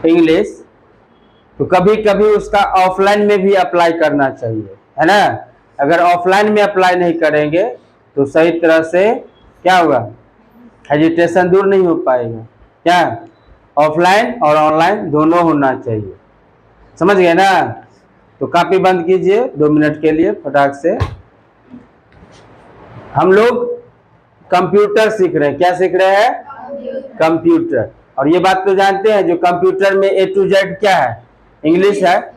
English, तो कभी कभी उसका ऑफलाइन में भी अप्लाई करना चाहिए, है ना। अगर ऑफलाइन में अप्लाई नहीं करेंगे तो सही तरह से क्या होगा, एजुटेशन दूर नहीं हो पाएगा। क्या, ऑफलाइन और ऑनलाइन दोनों होना चाहिए, समझ गए ना। तो कॉपी बंद कीजिए 2 मिनट के लिए फटाक से। हम लोग कंप्यूटर सीख रहे हैं, क्या सीख रहे हैं, कंप्यूटर। और ये बात तो जानते हैं जो कंप्यूटर में A to Z क्या है, इंग्लिश है,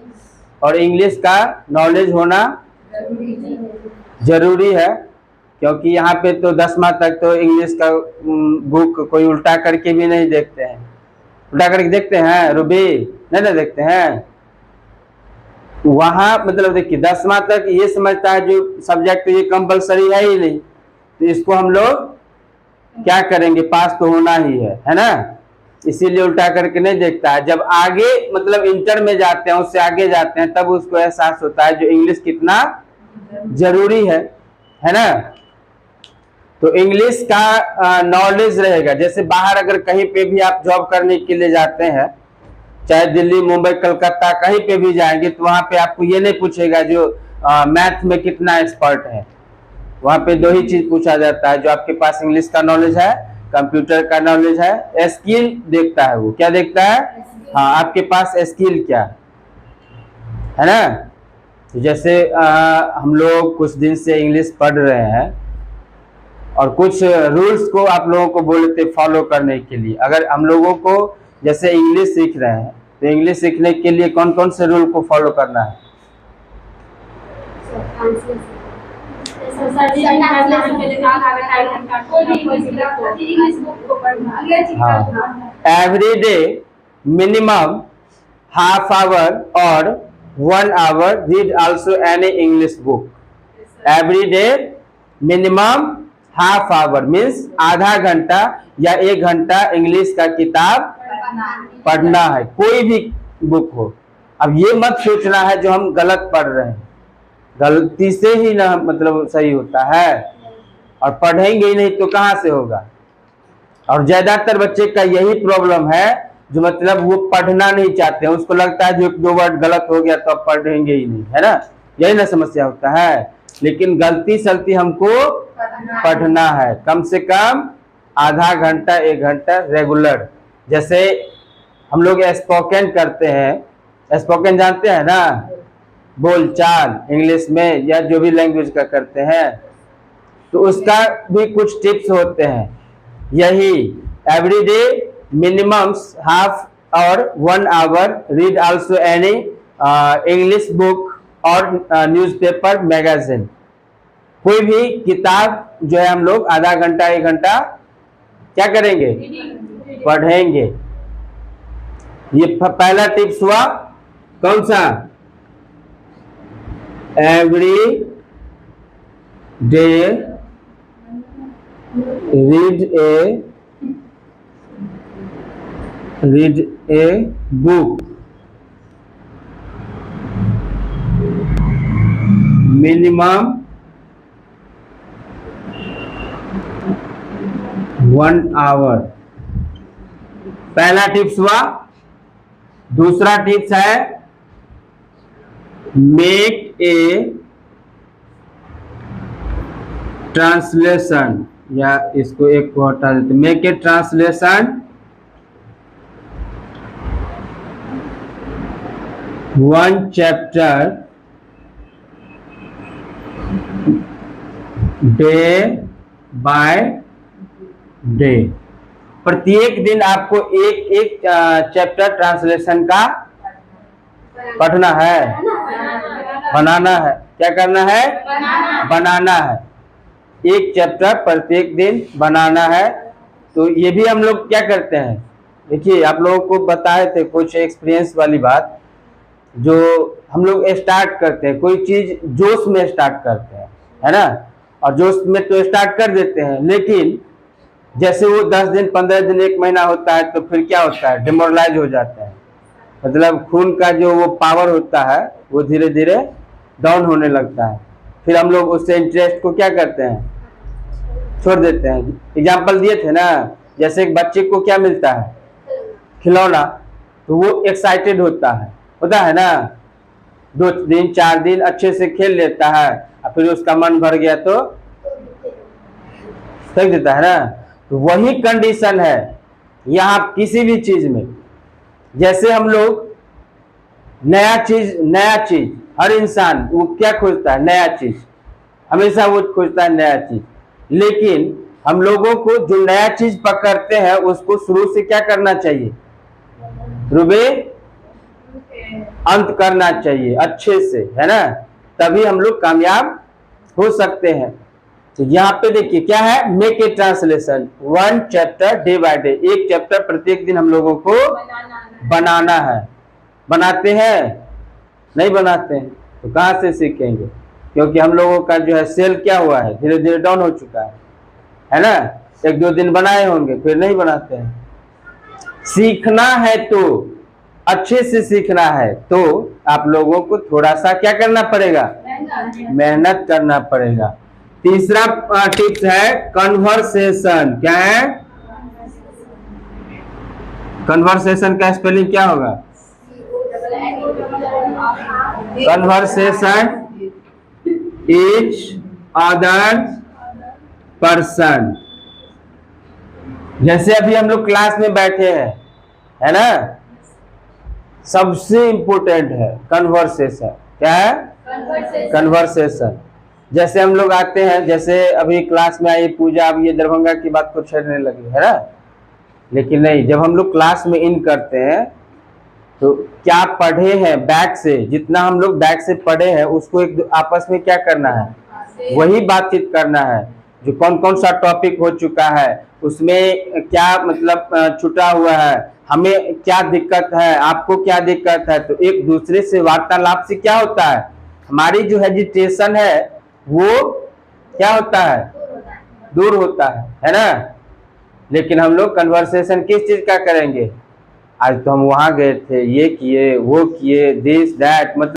और इंग्लिश का नॉलेज होना जरूरी है, क्योंकि यहाँ पे तो 10वां तक तो इंग्लिश का बुक कोई उल्टा करके भी नहीं देखते हैं। उल्टा करके देखते हैं रूबी, नहीं ना देखते हैं। वहाँ मतलब देखिए 10वां तक ये समझता है जो सब्जेक्ट ये कंपलसरी है ही नहीं, तो इसको हम लोग क्या करेंगे, पास तो होना ही है ना, इसीलिए उल्टा करके नहीं देखता है। जब आगे मतलब इंटर में जाते हैं, उससे आगे जाते हैं, तब उसको एहसास होता है जो इंग्लिश कितना जरूरी है ना। तो इंग्लिश का नॉलेज रहेगा। जैसे बाहर अगर कहीं पे भी आप जॉब करने के लिए जाते हैं, चाहे दिल्ली, मुंबई, कलकत्ता, कहीं पे भी जाएंगे, तो वहां पे आपको ये नहीं पूछेगा जो मैथ में कितना एक्सपर्ट है। वहां पे 2 ही चीज पूछा जाता है, जो आपके पास इंग्लिश का नॉलेज है, कंप्यूटर का नॉलेज है, स्किल देखता है। वो क्या देखता है, हाँ, आपके पास स्किल क्या है ना। जैसे हम लोग कुछ दिन से इंग्लिश पढ़ रहे हैं और कुछ रूल्स को आप लोगों को बोले थे फॉलो करने के लिए। अगर हम लोगों को जैसे इंग्लिश सीख रहे हैं, तो इंग्लिश सीखने के लिए कौन कौन से रूल को फॉलो करना है। Every day minimum half hour और 1 hour read also any English book. Every day minimum half hour means आधा घंटा या 1 घंटा इंग्लिश का किताब पढ़ना है, कोई भी बुक हो। अब ये मत सोचना है जो हम गलत पढ़ रहे हैं, गलती से ही ना मतलब सही होता है, और पढ़ेंगे ही नहीं तो कहाँ से होगा। और ज्यादातर बच्चे का यही प्रॉब्लम है जो मतलब वो पढ़ना नहीं चाहते हैं, उसको लगता है जो 1-2 वर्ड गलत हो गया तो अब पढ़ेंगे ही नहीं, है ना, यही ना समस्या होता है। लेकिन गलती सलती हमको पढ़ना है, कम से कम आधा घंटा 1 घंटा रेगुलर। जैसे हम लोग स्पोकन करते हैं, स्पोकन जानते हैं ना, बोलचाल इंग्लिश में या जो भी लैंग्वेज का करते हैं, तो उसका भी कुछ टिप्स होते हैं। यही एवरी डे मिनिमम हाफ और 1 hour read also any English book और न्यूज़पेपर मैगजीन। कोई भी किताब जो है हम लोग आधा घंटा 1 घंटा क्या करेंगे, पढ़ेंगे। ये पहला टिप्स हुआ, कौन सा, every day read a book minimum 1 hour. पहला टिप्स हुआ। दूसरा टिप्स है मेक ए ट्रांसलेशन, या इसको एक को हटा देते, make a translation 1 chapter day by day. प्रत्येक दिन आपको एक चैप्टर ट्रांसलेशन का पढ़ना है, बनाना है। क्या करना है, बनाना है। एक चैप्टर प्रत्येक दिन बनाना है। तो ये भी हम लोग क्या करते हैं, देखिए आप लोगों को बताए थे कुछ एक्सपीरियंस वाली बात, जो हम लोग स्टार्ट करते हैं कोई चीज जोश में स्टार्ट करते हैं, है ना, और जोश में तो स्टार्ट कर देते हैं, लेकिन जैसे वो 10 दिन 15 दिन 1 महीना होता है तो फिर क्या होता है, डिमोरलाइज हो जाता है। मतलब खून का जो वो पावर होता है वो धीरे धीरे डाउन होने लगता है। फिर हम लोग उससे इंटरेस्ट को क्या करते हैं, छोड़ देते हैं। एग्जाम्पल दिए थे ना, जैसे एक बच्चे को क्या मिलता है, खिलौना, तो वो एक्साइटेड होता है ना, 2 दिन 4 दिन अच्छे से खेल लेता है और फिर उसका मन भर गया तो फेंक देता है ना। तो वही कंडीशन है यहाँ किसी भी चीज में। जैसे हम लोग नया चीज हर इंसान वो क्या खोजता है, नया चीज, हमेशा वो खोजता है नया चीज। लेकिन हम लोगों को जो नया चीज पकड़ते हैं उसको शुरू से क्या करना चाहिए, रुबे अंत करना चाहिए अच्छे से, है ना, तभी हम लोग कामयाब हो सकते हैं। तो यहाँ पे देखिए क्या है, make a translation 1 chapter day by day, एक चैप्टर प्रत्येक दिन हम लोगों को बनाना है। बनाते हैं, नहीं बनाते हैं तो कहाँ से सीखेंगे, क्योंकि हम लोगों का जो है सेल क्या हुआ है, धीरे धीरे डाउन हो चुका है ना। 1-2 दिन बनाए होंगे फिर नहीं बनाते हैं। सीखना है तो अच्छे से सीखना है तो आप लोगों को थोड़ा सा क्या करना पड़ेगा, मेहनत करना पड़ेगा। तीसरा टिप्स है कन्वर्सेशन। क्या है, कन्वर्सेशन का स्पेलिंग क्या होगा, कन्वर्सेशन इच अदर पर्सन। जैसे अभी हम लोग क्लास में बैठे हैं, है ना, सबसे इंपॉर्टेंट है कन्वर्सेशन। क्या है, कन्वर्सेशन। जैसे हम लोग आते हैं, जैसे अभी क्लास में आई पूजा, अब ये दरभंगा की बात को छेड़ने लगी, है ना। लेकिन नहीं, जब हम लोग क्लास में इन करते हैं तो क्या पढ़े हैं बैक से, जितना हम लोग बैक से पढ़े हैं उसको एक आपस में क्या करना है, वही बातचीत करना है। जो कौन कौन सा टॉपिक हो चुका है, उसमें क्या मतलब छूटा हुआ है, हमें क्या दिक्कत है, आपको क्या दिक्कत है, तो एक दूसरे से वार्तालाप से क्या होता है, हमारी जो हेजिटेशन है वो क्या होता है, दूर होता है ना। लेकिन हम लोग कन्वर्सेशन किस चीज का करेंगे, आज तो हम वहां गए थे, ये किए वो किए, दिस दैट, मतलब